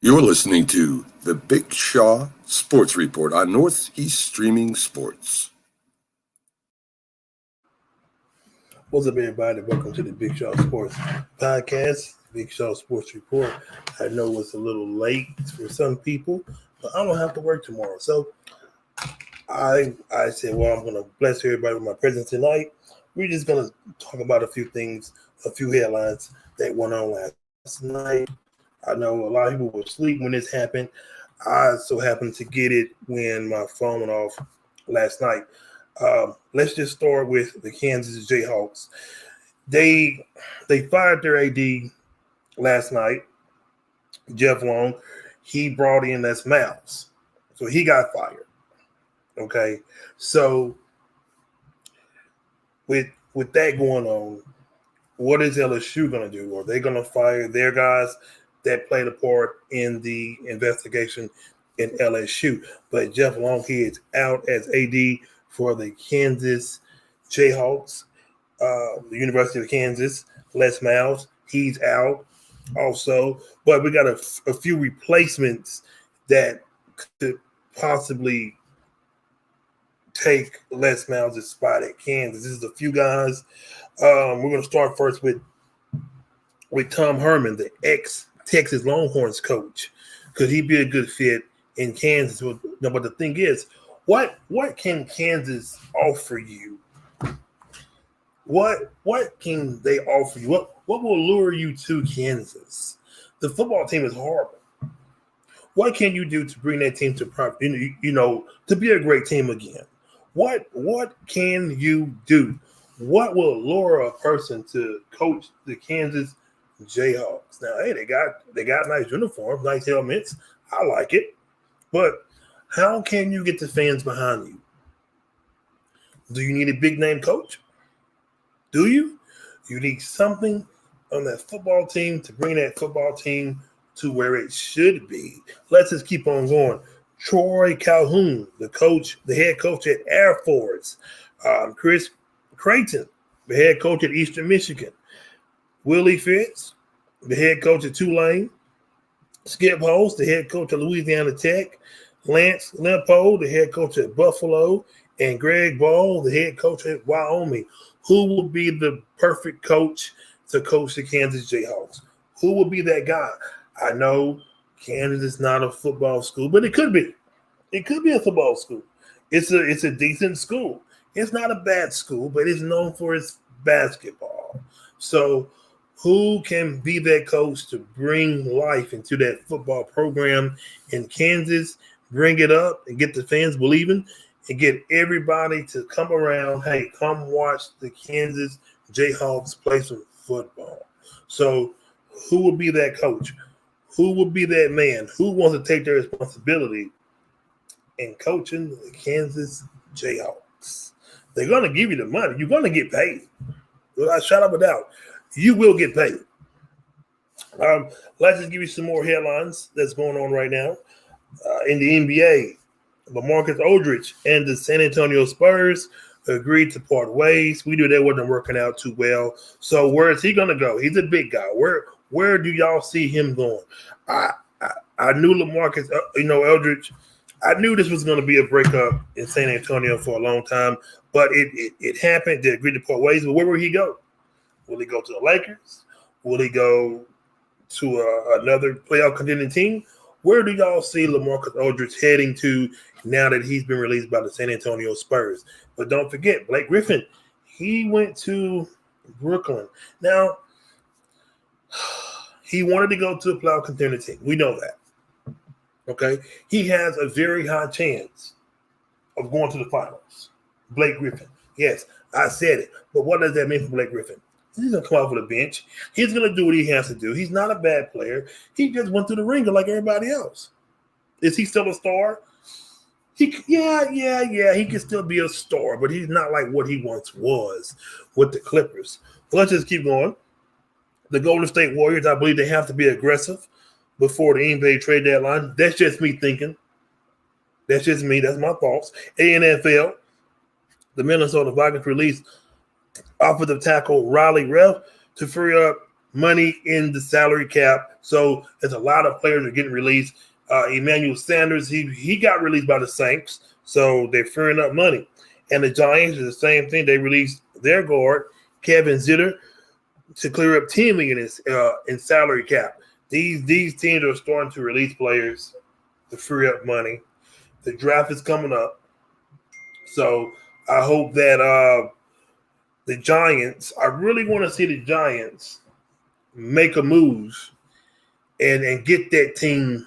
You're listening to the Big Shaw Sports Report on Northeast Streaming Sports. What's up, everybody? Welcome to the Big Shaw Sports Podcast, Big Shaw Sports Report. I know it's a little late for some people, but I don't have to work tomorrow. So I said, well, I'm going to bless everybody with my presence tonight. We're just going to talk about a few things, a few headlines that went on last night. I know a lot of people were asleep when this happened. I so happened to get it when my phone went off last night. Let's just start with the Kansas Jayhawks. They fired their AD last night, Jeff Long. He brought in Les Miles, so he got fired. Okay, so with that going on, what is LSU going to do? Are they going to fire their guys that played a part in the investigation in LSU? But Jeff Long, he is out as AD for the Kansas Jayhawks, the University of Kansas. Les Miles, he's out also. But we got a few replacements that could possibly take Les Miles' spot at Kansas. This is a few guys. We're going to start first with Tom Herman, the ex-Texas Longhorns coach. Could he be a good fit in Kansas? But the thing is, what can Kansas offer you? What can they offer you? What will lure you to Kansas? The football team is horrible. What can you do to bring that team to to be a great team again? What can you do? What will lure a person to coach the Kansas Jayhawks? Now, hey, they got nice uniforms, nice helmets. I like it. But how can you get the fans behind you? Do you need a big name coach? Do you? You need something on that football team to bring that football team to where it should be. Let's just keep on going. Troy Calhoun, the head coach at Air Force. Chris Creighton, the head coach at Eastern Michigan. Willie Fitz, the head coach at Tulane. Skip Holtz, the head coach at Louisiana Tech. Lance Lempo, the head coach at Buffalo. And Greg Ball, the head coach at Wyoming. Who will be the perfect coach to coach the Kansas Jayhawks? Who will be that guy? I know Kansas is not a football school, but it could be. It could be a football school. It's a decent school. It's not a bad school, but it's known for its basketball. So who can be that coach to bring life into that football program in Kansas, bring it up and get the fans believing and get everybody to come around, hey, come watch the Kansas Jayhawks play some football. So who will be that coach? Who will be that man? Who wants to take their responsibility in coaching the Kansas Jayhawks? They're going to give you the money. You're going to get paid. Without a shadow of a doubt, you will get paid. Let's just give you some more headlines that's going on right now. In the NBA, LaMarcus Aldridge and the San Antonio Spurs agreed to part ways. We knew that wasn't working out too well. So where is he going to go? He's a big guy. Where do y'all see him going? I knew LaMarcus, Aldridge. I knew this was going to be a breakup in San Antonio for a long time, but it happened. They agreed to part ways. But where will he go? Will he go to the Lakers? Will he go to another playoff contending team? Where do y'all see LaMarcus Aldridge heading to now that he's been released by the San Antonio Spurs? But don't forget, Blake Griffin, he went to Brooklyn. Now, he wanted to go to a playoff contending team. We know that. Okay? He has a very high chance of going to the finals. Blake Griffin. Yes, I said it. But what does that mean for Blake Griffin? He's going to come off of the bench. He's going to do what he has to do. He's not a bad player. He just went through the ringer like everybody else. Is he still a star? Yeah. He can still be a star, but he's not like what he once was with the Clippers. So let's just keep going. The Golden State Warriors, I believe they have to be aggressive before the NBA trade deadline. That's just me thinking. That's just me. That's my thoughts. NFL, the Minnesota Vikings released offensive tackle Riley Reff to free up money in the salary cap. So there's a lot of players that are getting released. Emmanuel Sanders, he got released by the Saints, so they're freeing up money. And the Giants are the same thing. They released their guard, Kevin Zitter, to clear up $10 million in salary cap. These teams are starting to release players to free up money. The draft is coming up, so I hope that the Giants. I really want to see the Giants make a move and get that team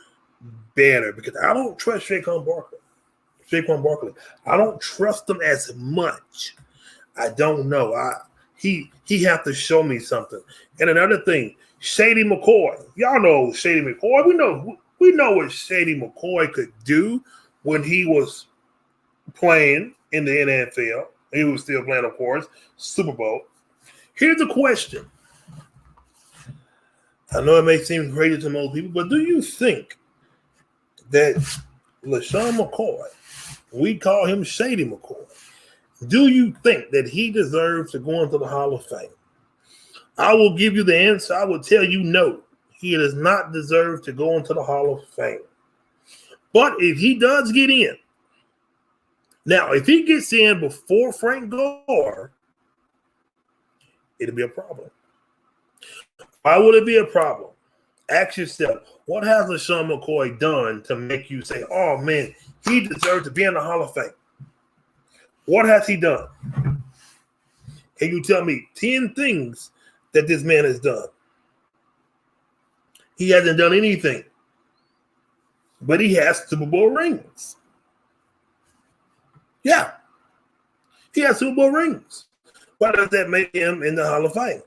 better, because I don't trust Saquon Barkley. I don't trust him as much. I don't know. He have to show me something. And another thing, Shady McCoy. Y'all know Shady McCoy. We know what Shady McCoy could do when he was playing in the NFL. He was still playing, of course, Super Bowl. Here's a question. I know it may seem crazy to most people, but do you think that LaShawn McCoy, we call him Shady McCoy, do you think that he deserves to go into the Hall of Fame? I will give you the answer. I will tell you no. He does not deserve to go into the Hall of Fame. But if he does get in, now, if he gets in before Frank Gore, it'll be a problem. Why would it be a problem? Ask yourself, what has LaShawn McCoy done to make you say, oh, man, he deserves to be in the Hall of Fame? What has he done? Can you tell me 10 things that this man has done? He hasn't done anything, but he has Super Bowl rings. Yeah, he has Super Bowl rings. Why does that make him in the Hall of Fame?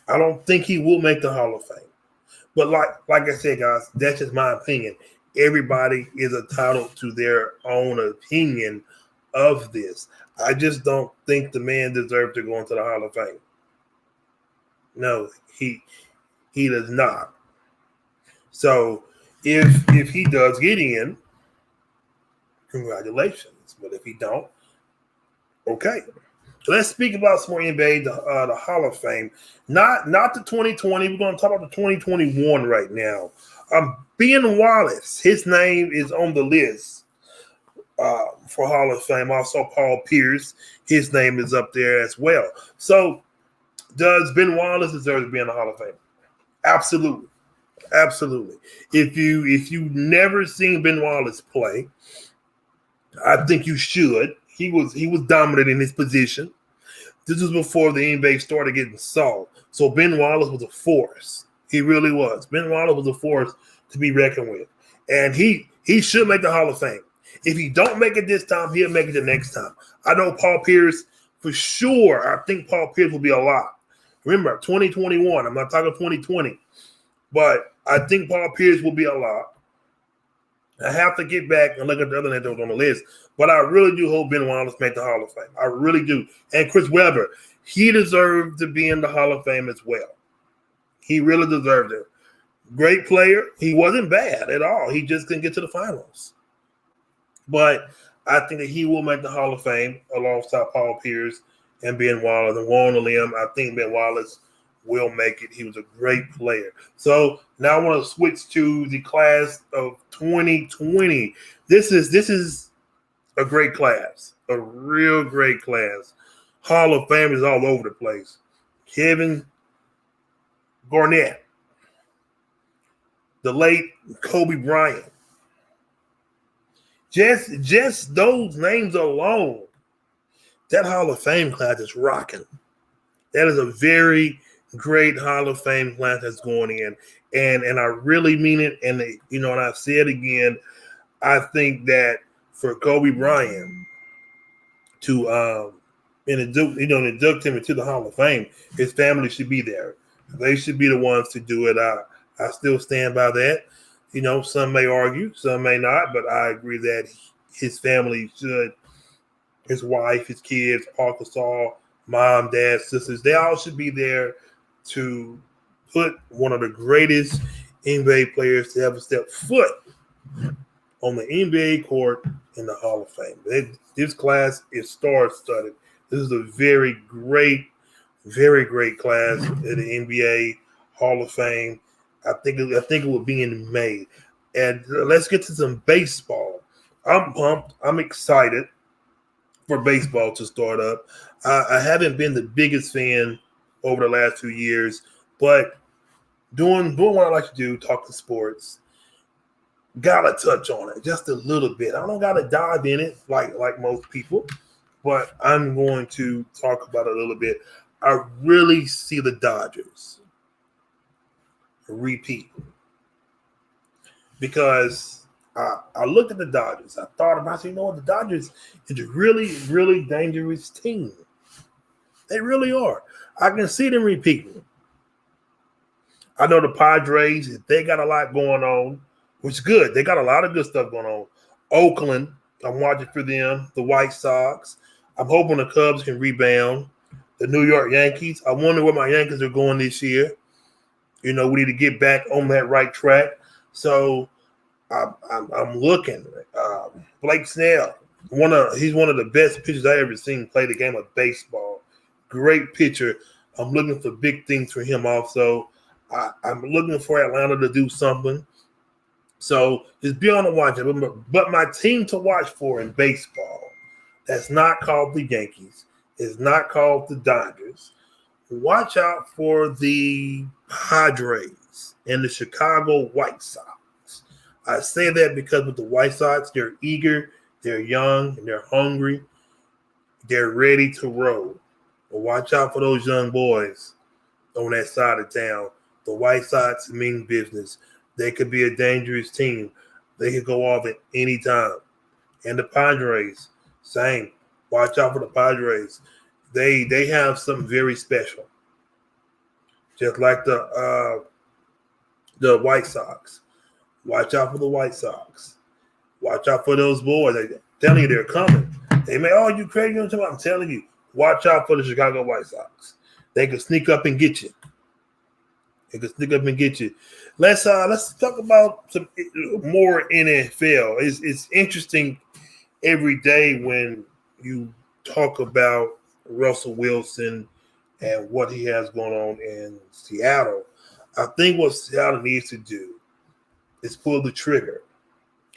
I don't think he will make the Hall of Fame. But like I said, guys, that's just my opinion. Everybody is entitled to their own opinion of this. I just don't think the man deserves to go into the Hall of Fame. No, he does not. So if he does get in, congratulations. But if he don't, okay. Let's speak about some more NBA, the Hall of Fame. Not the 2020. We're going to talk about the 2021 right now. Ben Wallace, his name is on the list for Hall of Fame. Also, Paul Pierce, his name is up there as well. So, does Ben Wallace deserve to be in the Hall of Fame? Absolutely. Absolutely. If you never seen Ben Wallace play, I think you should. He was dominant in his position. This was before the NBA started getting soft. So Ben Wallace was a force. He really was. Ben Wallace was a force to be reckoned with. And he should make the Hall of Fame. If he don't make it this time, he'll make it the next time. I know Paul Pierce for sure. I think Paul Pierce will be a lot. Remember, 2021. I'm not talking 2020. But I think Paul Pierce will be a lot. I have to get back and look at the other names that was on the list. But I really do hope Ben Wallace make the Hall of Fame. I really do. And Chris Webber, he deserves to be in the Hall of Fame as well. He really deserves it. Great player. He wasn't bad at all. He just couldn't get to the finals. But I think that he will make the Hall of Fame alongside Paul Pierce and Ben Wallace. And Warren Limb, I think Ben Wallace will make it. He was a great player. So now I want to switch to the class of 2020. This is a great class, a real great class. Hall of Fame is all over the place. Kevin Garnett, the late Kobe Bryant. Just those names alone, that Hall of Fame class is rocking. That is a very great Hall of Fame class that's going in. And I really mean it. And, and I've said again, I think that for Kobe Bryant to induct him into the Hall of Fame, his family should be there. They should be the ones to do it. I still stand by that. Some may argue, some may not, but I agree that his family should, his wife, his kids, Paul Gasol, mom, dad, sisters, they all should be there to put one of the greatest NBA players to ever step foot on the NBA court in the Hall of Fame. This class is star-studded. This is a very great, Very great class in the NBA Hall of Fame. I think it will be in May. And let's get to some baseball. I'm pumped. I'm excited for baseball to start up. I haven't been the biggest fan over the last 2 years, but doing what I like to do, talking sports, gotta touch on it just a little bit. I don't gotta dive in it like most people, but I'm going to talk about it a little bit. I really see the Dodgers repeat because I looked at the Dodgers. I thought about, the Dodgers is a really, really dangerous team. They really are. I can see them repeating. I know the Padres, they got a lot going on, which is good. They got a lot of good stuff going on. Oakland, I'm watching for them. The White Sox. I'm hoping the Cubs can rebound. The New York Yankees. I wonder where my Yankees are going this year. We need to get back on that right track. So I'm looking. Blake Snell, he's one of the best pitchers I ever seen play the game of baseball. Great pitcher. I'm looking for big things for him also. I'm looking for Atlanta to do something. So just be on the watch. But my team to watch for in baseball, that's not called the Yankees. It's not called the Dodgers. Watch out for the Padres and the Chicago White Sox. I say that because with the White Sox, they're eager, they're young, and they're hungry. They're ready to roll. But watch out for those young boys on that side of town. The White Sox mean business. They could be a dangerous team. They could go off at any time. And the Padres, same. Watch out for the Padres. They have something very special. Just like the White Sox. Watch out for the White Sox. Watch out for those boys. I'm telling you, they're coming. They may, you crazy. I'm telling you, watch out for the Chicago White Sox. They can sneak up and get you. Let's talk about some more NFL. It's interesting every day when you talk about Russell Wilson and what he has going on in Seattle. I think what Seattle needs to do is pull the trigger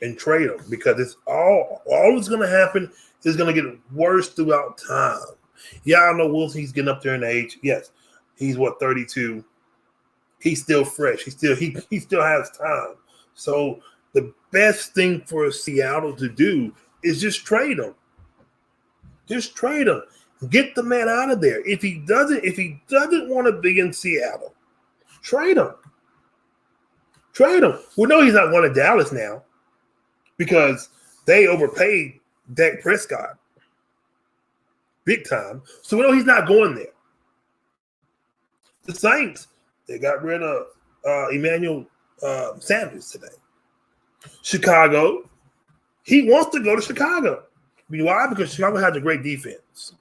and trade him, because it's all that's going to happen is going to get worse throughout time. Yeah, I know Wilson, he's getting up there in age. Yes, he's 32. He's still fresh. He still has time. So the best thing for Seattle to do is just trade him. Just trade him. Get the man out of there. If he doesn't want to be in Seattle, trade him. Trade him. We know he's not going to Dallas now because they overpaid Dak Prescott big time. So we know he's not going there. The Saints, they got rid of Emmanuel Sanders today. Chicago, he wants to go to Chicago. Why? Because Chicago has a great defense.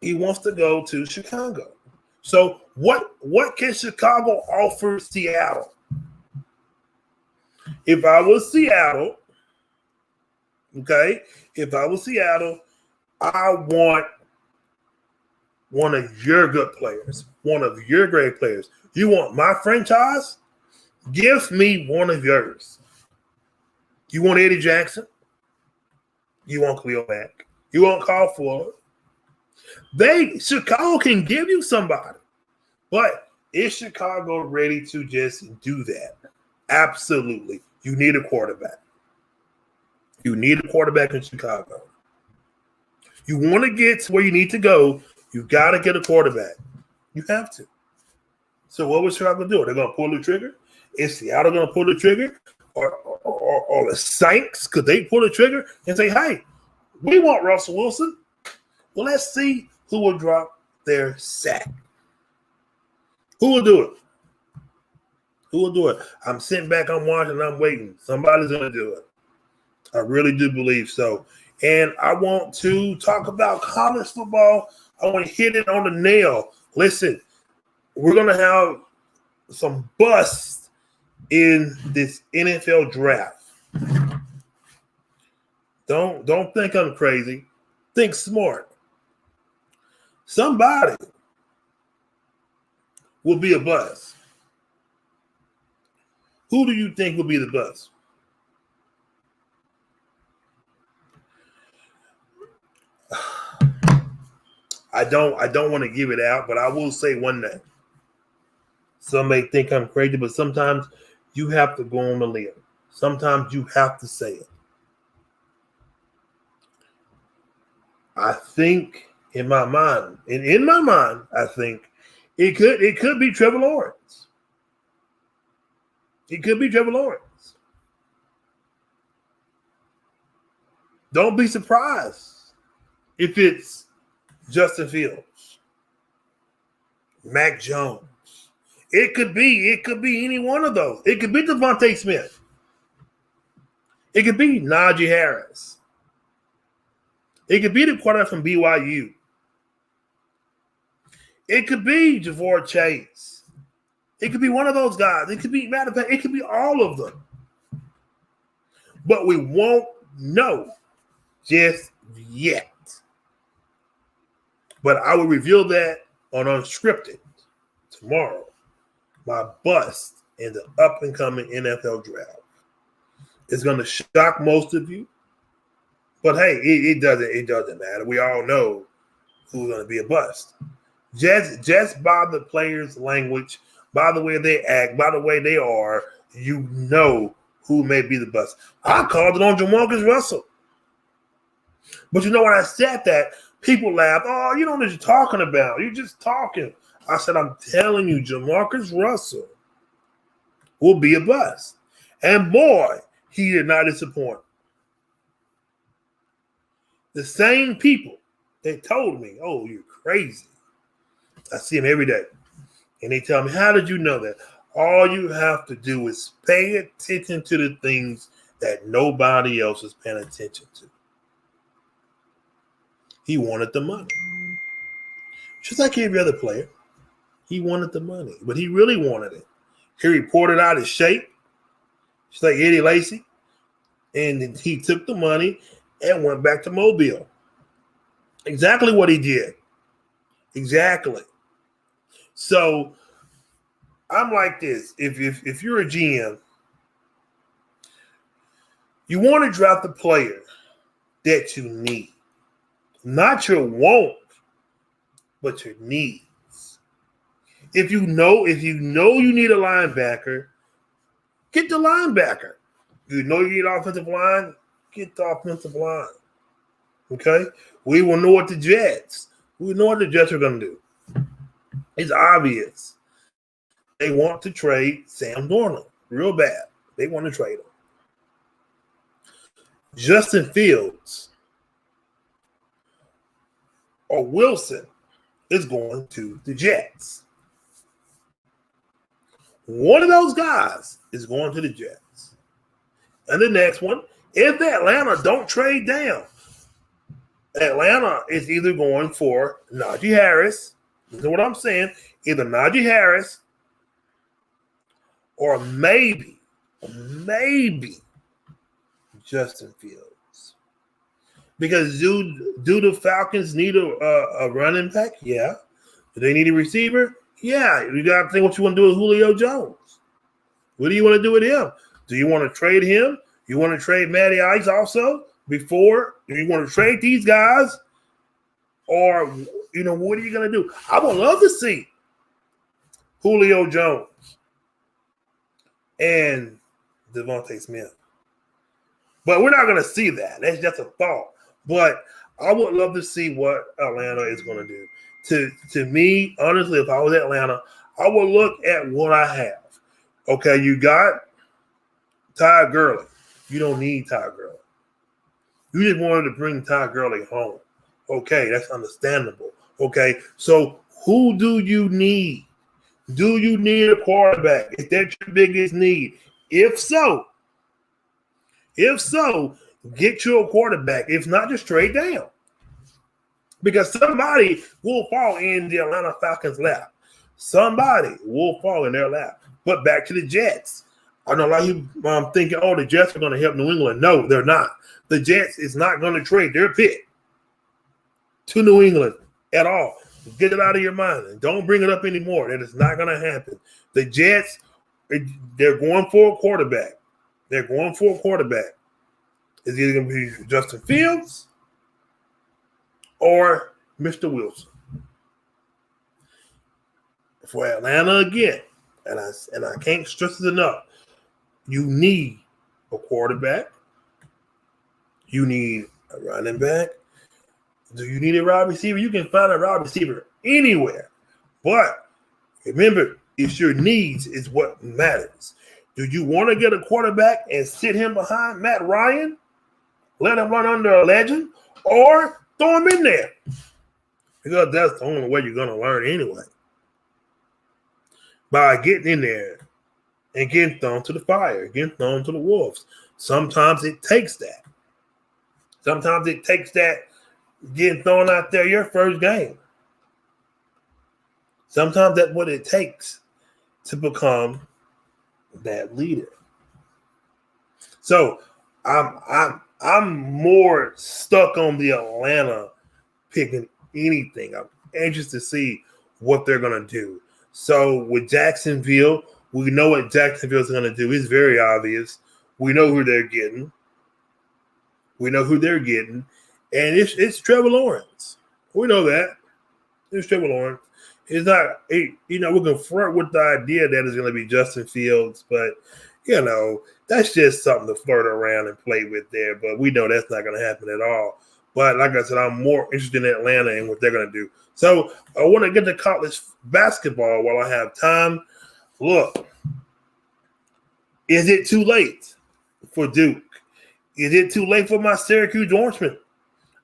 He wants to go to Chicago. So what can Chicago offer Seattle? If I was Seattle, I want one of your good players, one of your great players. You want my franchise? Give me one of yours. You want Eddie Jackson? You want Khalil Mack? You want Kyle Fuller? Chicago can give you somebody. But is Chicago ready to just do that? Absolutely. You need a quarterback. You need a quarterback in Chicago. You want to get to where you need to go, you got to get a quarterback. You have to. So what was Chicago do? They're going to pull the trigger? Is Seattle going to pull the trigger? Or the Saints, could they pull the trigger and say, hey, we want Russell Wilson? Well, let's see who will drop their sack. Who will do it? Who will do it? I'm sitting back, I'm watching, I'm waiting. Somebody's going to do it. I really do believe so. And I want to talk about college football. I want to hit it on the nail. Listen, we're going to have some busts in this NFL draft. Don't think I'm crazy. Think smart. Somebody will be a bust. Who do you think will be the bust? I don't want to give it out, but I will say one name. Some may think I'm crazy, but sometimes you have to go on the limb. Sometimes you have to say it. I think in my mind, I think it could be Trevor Lawrence. It could be Trevor Lawrence. Don't be surprised if it's Justin Fields, Mac Jones. It could be any one of those. It could be Devontae Smith. It could be Najee Harris. It could be the quarterback from BYU. It could be Javor Chase. It could be one of those guys. It could be, matter of fact, it could be all of them. But we won't know just yet. But I will reveal that on Unscripted tomorrow. My bust in the up-and-coming NFL draft. It's going to shock most of you. But hey, it doesn't matter. We all know who's going to be a bust. Just by the players' language, by the way they act, by the way they are, you know who may be the bust. I called it on Jamarcus Russell. But you know when I said that, people laughed. Oh, you don't know what you're talking about. You're just talking. I said, I'm telling you, Jamarcus Russell will be a bust. And boy, he did not disappoint. The same people that told me, oh, you're crazy. I see them every day. And they tell me, how did you know that? All you have to do is pay attention to the things that nobody else is paying attention to. He wanted the money. Just like every other player. He wanted the money, but he really wanted it. He reported out his shape, just like Eddie Lacy, and he took the money and went back to Mobile. Exactly what he did. Exactly. So I'm like this. If you're a GM, you want to draft the player that you need. Not your want, but your needs. If you know you need a linebacker, get the linebacker. You know you need offensive line, get the offensive line. Okay? We will know what the Jets are going to do. It's obvious. They want to trade Sam Darnold real bad. They want to trade him. Justin Fields or Wilson is going to the Jets. One of those guys is going to the Jets. And the next one, if Atlanta don't trade down, Atlanta is either going for Najee Harris. You know what I'm saying? Either Najee Harris or maybe Justin Fields. Because do the Falcons need a running back? Yeah. Do they need a receiver? Yeah. You got to think what you want to do with Julio Jones. What do you want to do with him? Do you want to trade him? You want to trade Matty Ice also before? Do you want to trade these guys? Or, what are you going to do? I would love to see Julio Jones and Devontae Smith. But we're not going to see that. That's just a thought. But I would love to see what Atlanta is going to do. To me, honestly, if I was Atlanta, I would look at what I have. Okay, you got Ty Gurley. You don't need Ty Gurley. You just wanted to bring Ty Gurley home. Okay, that's understandable. Okay, so who do you need? Do you need a quarterback? Is that your biggest need? If so, get you a quarterback. If not, just trade down. Because somebody will fall in the Atlanta Falcons' lap. Somebody will fall in their lap. But back to the Jets. I know a lot of you thinking, the Jets are going to help New England. No, they're not. The Jets is not going to trade their pick to New England at all. Get it out of your mind and don't bring it up anymore. That is not going to happen. The Jets, they're going for a quarterback. They're going for a quarterback. Is either going to be Justin Fields or Mr. Wilson. For Atlanta again, and I can't stress it enough, you need a quarterback. You need a running back. Do you need a wide receiver? You can find a wide receiver anywhere. But remember, it's your needs is what matters. Do you want to get a quarterback and sit him behind Matt Ryan? Let him run under a legend? Or throw him in there? Because that's the only way you're going to learn anyway. By getting in there and getting thrown to the fire, getting thrown to the wolves. Sometimes it takes that. Sometimes it takes that getting thrown out there your first game. Sometimes that's what it takes to become that leader. So I'm more stuck on the Atlanta picking anything. I'm anxious to see what they're gonna do. So with Jacksonville, we know what Jacksonville's gonna do. It's very obvious. We know who they're getting. And it's Trevor Lawrence. We know that. It's Trevor Lawrence. It's not, we can flirt with the idea that it's going to be Justin Fields, but, that's just something to flirt around and play with there. But we know that's not going to happen at all. But like I said, I'm more interested in Atlanta and what they're going to do. So I want to get to college basketball while I have time. Look, is it too late for Duke? Is it too late for my Syracuse Orangemen?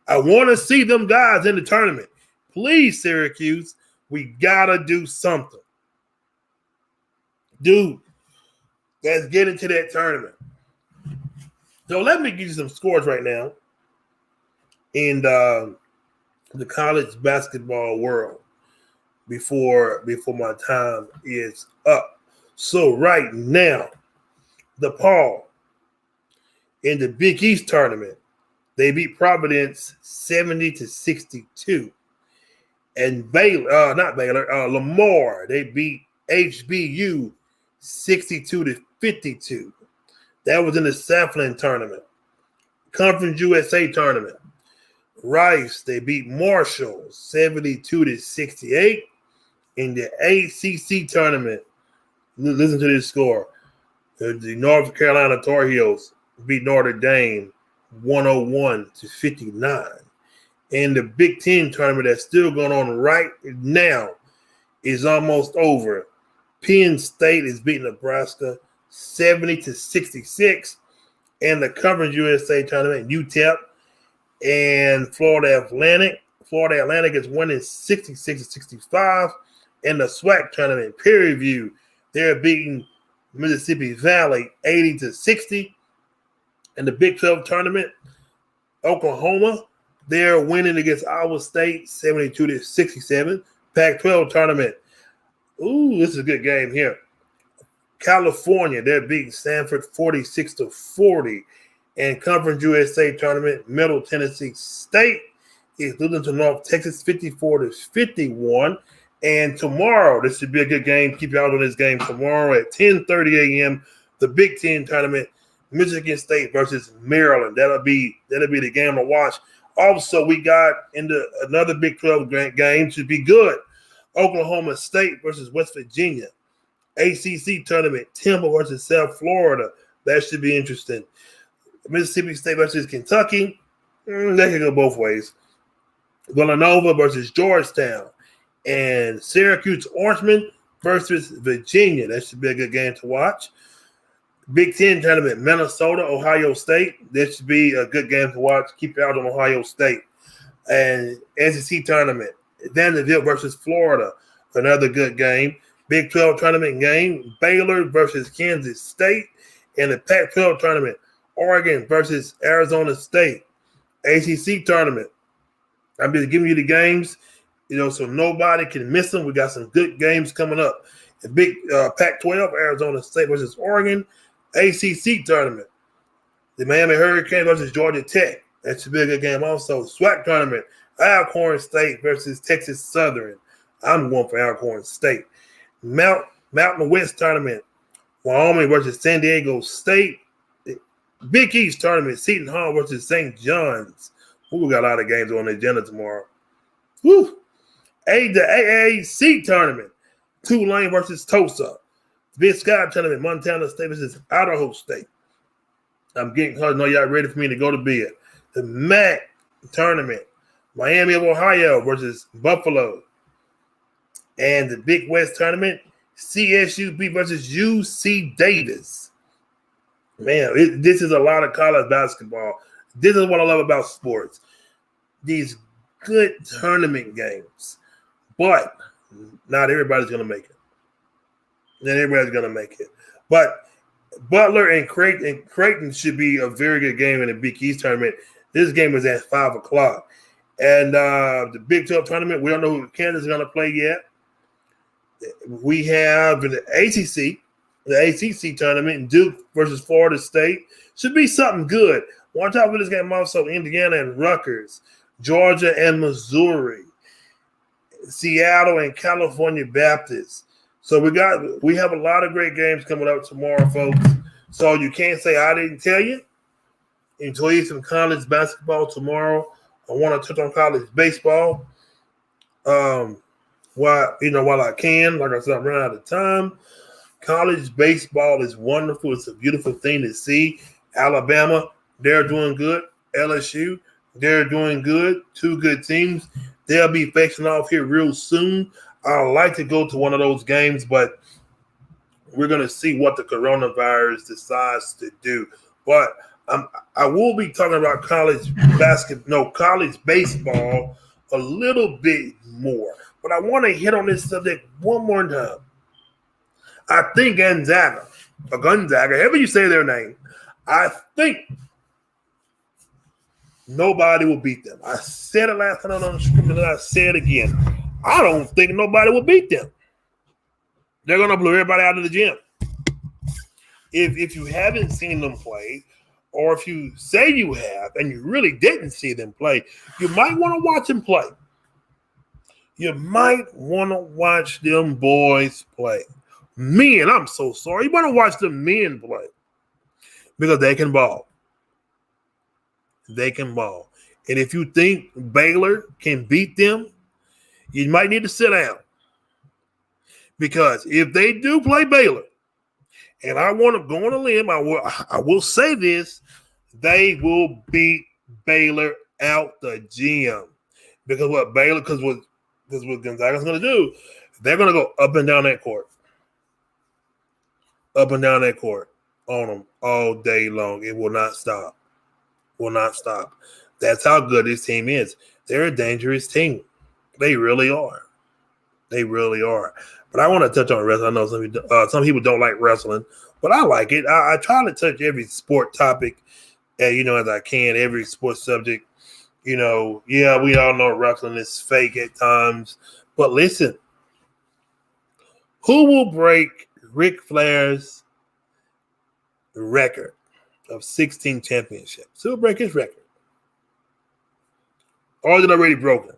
I want to see them guys in the tournament. Please, Syracuse, we got to do something. Dude, let's get into that tournament. So let me give you some scores right now in the college basketball world before my time is up. So right now, DePaul in the Big East tournament, they beat Providence 70-62. And Lamar, they beat HBU 62-52. That was in the Southland tournament. Conference USA tournament. Rice, they beat Marshall 72-68. In the ACC tournament, listen to this score. The North Carolina Tar Heels beat Notre Dame 101-59. And the Big Ten tournament that's still going on right now is almost over. Penn State is beating Nebraska 70-66. And the Conference USA tournament, UTEP and Florida Atlantic is winning 66-65. And the SWAC tournament, Prairie View, they're beating Mississippi Valley 80-60. And the Big 12 tournament, Oklahoma, they're winning against Iowa State 72-67. Pac-12 tournament. Ooh, this is a good game here. California, they're beating Stanford 46-40. And Conference USA tournament, Middle Tennessee State is losing to North Texas 54-51. And tomorrow, this should be a good game. Keep your eye on this game tomorrow at 10:30 a.m. The Big Ten tournament, Michigan State versus Maryland. That'll be the game to watch. Also, we got into another Big 12 game to be good. Oklahoma State versus West Virginia. ACC tournament, Temple versus South Florida. That should be interesting. Mississippi State versus Kentucky. That can go both ways. Villanova versus Georgetown. And Syracuse Orangemen versus Virginia. That should be a good game to watch. Big Ten tournament, Minnesota, Ohio State. That should be a good game to watch. Keep your eye on Ohio State. And SEC tournament, Vanderbilt versus Florida. Another good game. Big 12 tournament game, Baylor versus Kansas State. And the Pac-12 tournament, Oregon versus Arizona State. ACC tournament. I'm just giving you the games, so nobody can miss them. We got some good games coming up. The big Pac-12, Arizona State versus Oregon. ACC tournament, the Miami Hurricanes versus Georgia Tech. That should be a good game also. SWAC tournament, Alcorn State versus Texas Southern. I'm going for Alcorn State. Mountain West Tournament. Wyoming versus San Diego State. Big East Tournament. Seton Hall versus St. John's. Ooh, we got a lot of games on the agenda tomorrow. Woo. The AAC Tournament. Tulane versus Tulsa. Big Sky Tournament. Montana State versus Idaho State. I'm getting close. I know y'all ready for me to go to bed. The MAC Tournament. Miami of Ohio versus Buffalo. And the Big West Tournament, CSUB versus UC Davis. Man, this is a lot of college basketball. This is what I love about sports. These good tournament games. But not everybody's going to make it. Not everybody's going to make it. But Butler and Creighton should be a very good game in the Big East Tournament. This game is at 5 o'clock. And the Big 12 Tournament, we don't know who Kansas is going to play yet. We have the ACC Tournament, Duke versus Florida State. Should be something good. Watch out for this game also, Indiana and Rutgers, Georgia and Missouri, Seattle and California Baptist. So we have a lot of great games coming up tomorrow, folks. So you can't say I didn't tell you. Enjoy some college basketball tomorrow. I want to touch on college baseball. While I can, like I said, I'm running out of time. College baseball is wonderful. It's a beautiful thing to see. Alabama, they're doing good. LSU, they're doing good. Two good teams. They'll be facing off here real soon. I'd like to go to one of those games, but we're going to see what the coronavirus decides to do. But I will be talking about college baseball a little bit more. But I want to hit on this subject one more time. I think Gonzaga, however you say their name, I think nobody will beat them. I said it last time on the script, and I say it again. I don't think nobody will beat them. They're going to blow everybody out of the gym. If you haven't seen them play, or if you say you have and you really didn't see them play, you might want to watch them play. You might want to watch them boys play. Men, I'm so sorry. You want to watch the men play because they can ball. They can ball. And if you think Baylor can beat them, you might need to sit down. Because if they do play Baylor, and I want to go on a limb, I will say this, they will beat Baylor out the gym. Because what Gonzaga's going to do, they're going to go up and down that court. Up and down that court on them all day long. It will not stop. Will not stop. That's how good this team is. They're a dangerous team. They really are. They really are. But I want to touch on wrestling. I know some people don't like wrestling, but I like it. I try to touch every sport topic, as I can, every sports subject. We all know wrestling is fake at times. But listen, who will break Ric Flair's record of 16 championships? Who will break his record? Or is it already broken?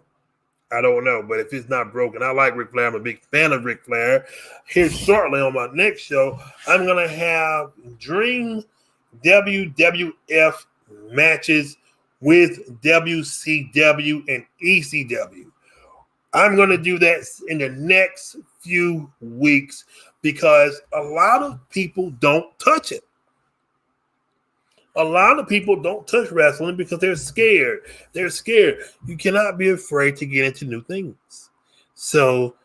I don't know, but if it's not broken, I like Ric Flair. I'm a big fan of Ric Flair. Here shortly on my next show, I'm going to have dream WWF matches with WCW and ECW. I'm going to do that in the next few weeks because a lot of people don't touch it. A lot of people don't touch wrestling because they're scared. They're scared. You cannot be afraid to get into new things. So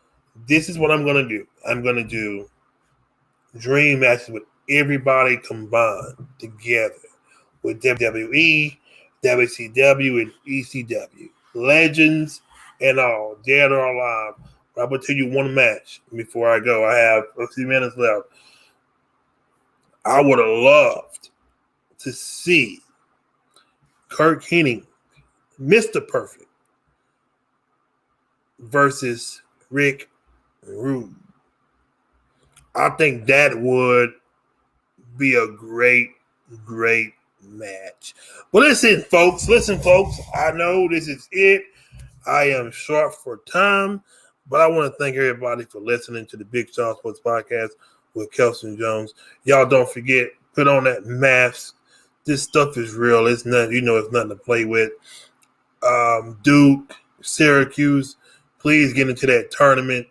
this is what I'm going to do. I'm going to do dream matches with everybody combined together with WWE, WCW, and ECW. Legends and all, dead or alive. I'm going to tell you one match before I go. I have a few minutes left. I would have loved to see Kirk Hennig, Mr. Perfect, versus Rick Rude. I think that would be a great match. But listen, folks. I know this is it. I am short for time, but I want to thank everybody for listening to the Big Shaw Sports Podcast with Kelston Jones. Y'all don't forget, put on that mask. This stuff is real. It's nothing, it's nothing to play with. Duke, Syracuse, please get into that tournament.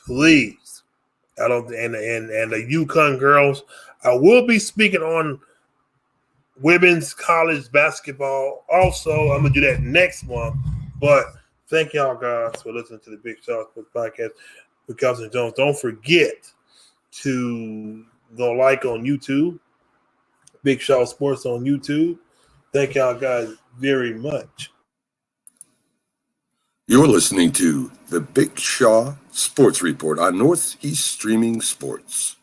Please. I don't and the UConn girls. I will be speaking on women's college basketball. Also, I'm gonna do that next month. But thank y'all guys for listening to the Big Shaw Sports Podcast with Kelston Jones. Don't forget to go like on YouTube, Big Shaw Sports on YouTube. Thank y'all guys very much. You're listening to the Big Shaw Sports Report on Northeast Streaming Sports.